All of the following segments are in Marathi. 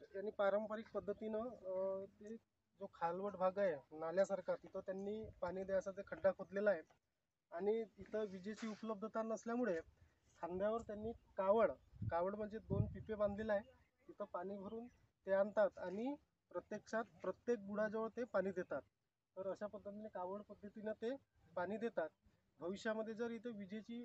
तर यांनी पारंपरिक पद्धतीनं ते जो खालवट भाग आहे नाल्यासारखा तिथं त्यांनी पाणी द्यायचा ते खड्डा खोदलेला आहे आणि तिथं विजेची उपलब्धता नसल्यामुळे खांद्यावर त्यांनी कावड म्हणजे 2 पिपे बांधलेले आहे. तिथं पाणी भरून ते आणतात आणि प्रत्यक्षात प्रत्येक बुडाजवळ ते पाणी देतात. तर अशा पद्धतीने कावड पद्धतीने ते पाणी देतात. भविष्यामध्ये जर इथे विजेची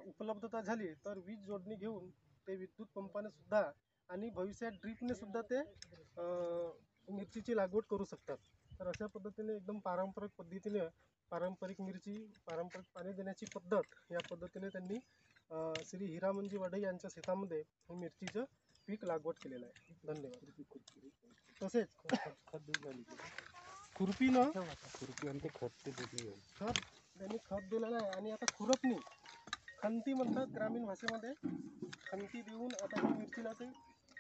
उपलब्धता झाली तर वीज जोडणी घेऊन ते विद्युत पंपाने सुद्धा आणि भविष्यात ड्रीपने सुद्धा ते मिरचीची लागवड करू शकतात. तर अशा पद्धतीने एकदम पारंपरिक पद्धतीने पारंपरिक मिरची पारंपरिक पाणी देण्याची पद्धत या पद्धतीने त्यांनी श्री हिरामनजी वाडे यांच्या शेतामध्ये हे मिरचीचं पीक लागवड केलेलं आहे. धन्यवाद. तसेच खुरपीनं खत त्यांनी खत दिलेलं आहे आणि आता खुरपणी खंती म्हणतात ग्रामीण भाषेमध्ये. खंती देऊन आता ही मिरचीला ते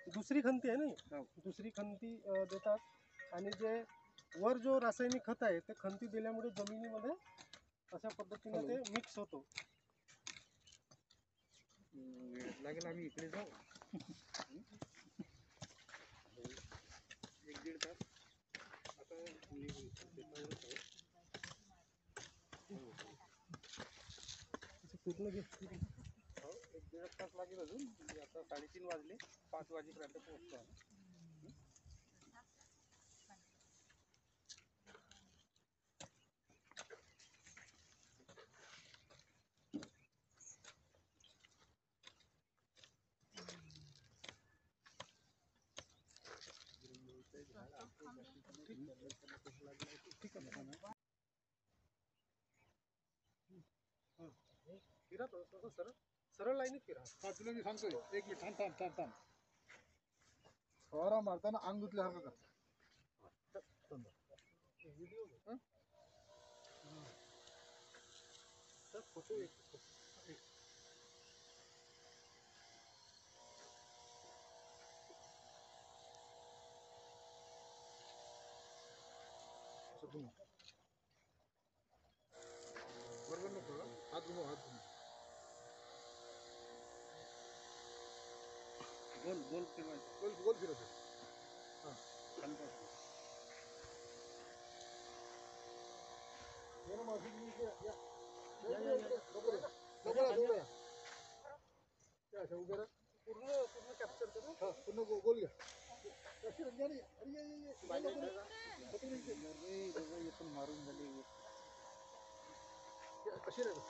दुसरी खंती आहे नाही दुसरी खंती देतात आणि जे वर जो रासायनिक खत आहे ते खंती दिल्यामुळे जमिनीमध्ये अशा पद्धतीने ते मिक्स होतो. लागेल आम्ही इकडे जाऊ 1-1.5 तास आता पूर्ण घे 1-1.5 तास लागेल अजून. आता 3:30 वाजले 5 वाजेपर्यंत पोहोचतो आम्ही. फिरा थोडं सरळ लाईनीत फिरा. तुला मी सांगतोय 1 मिनिट थांब. फवारा मारताना अंग धुतल्यासारखं कर. व्हिडिओ फोटो बरोबर नको हात घुमव गोल फिरवतो. हां पूर्ण कॅप्चर करू. पूर्ण गोल घ्या. मारून झाली कशी नाही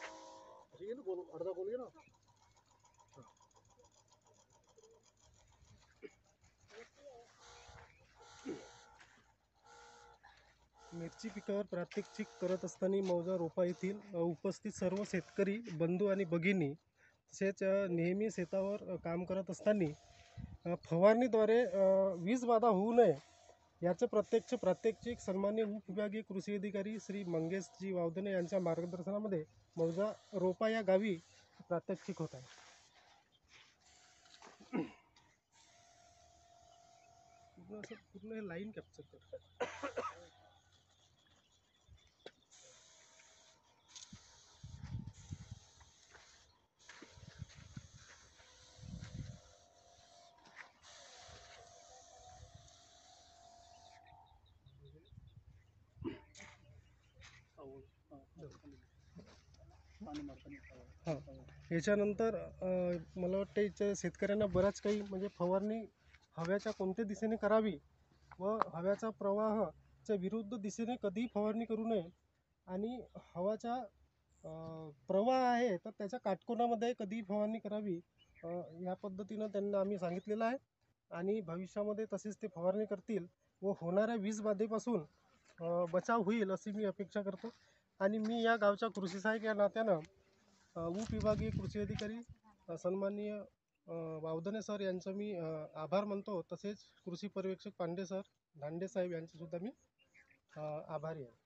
अशी घे ना गोल अर्धा गोल घे ना. मिरची पिकावर प्रात्यक्षिक करत असताना मौजा रोपा येथील उपस्थित सर्व शेतकरी बंधू आणि भगिनी तसेच नेहमी शेतावर काम करत असताना फवारणीद्वारे वीज बाधा होऊ नये याचं प्रात्यक्षिक सन्माननीय उपविभागीय कृषी अधिकारी श्री मंगेशजी वावदने यांच्या मार्गदर्शनामध्ये मौजा रोपा या गावी प्रात्यक्षिक होत आहे. पूर्ण हे लाईन कॅप्चर करतात. हां याच्यानंतर मला वाटतं याच्या शेतकऱ्यांना बऱ्याच काही म्हणजे फवारणी हव्याच्या कोणत्या दिशेने करावी व हव्याचा प्रवाहाच्या विरुद्ध दिशेने कधीही फवारणी करू नये आणि हवाचा प्रवाह आहे तर त्याच्या काटकोनामध्ये कधीही फवारणी करावी या पद्धतीनं त्यांना आम्ही सांगितलेलं आहे आणि भविष्यामध्ये तसेच ते फवारणी करतील व होणाऱ्या वीज बाधेपासून बचाव होईल अशी मी अपेक्षा करतो. आणि मी या गावच्या कृषी सहाय्यक या नात्यानं उपविभागीय कृषी अधिकारी सन्माननीय वावदने सर यांचं मी आभार मानतो. तसेच कृषी पर्यवेक्षक पांडे सर धांडे साहेब यांचे सुद्धा मी आभारी आहे.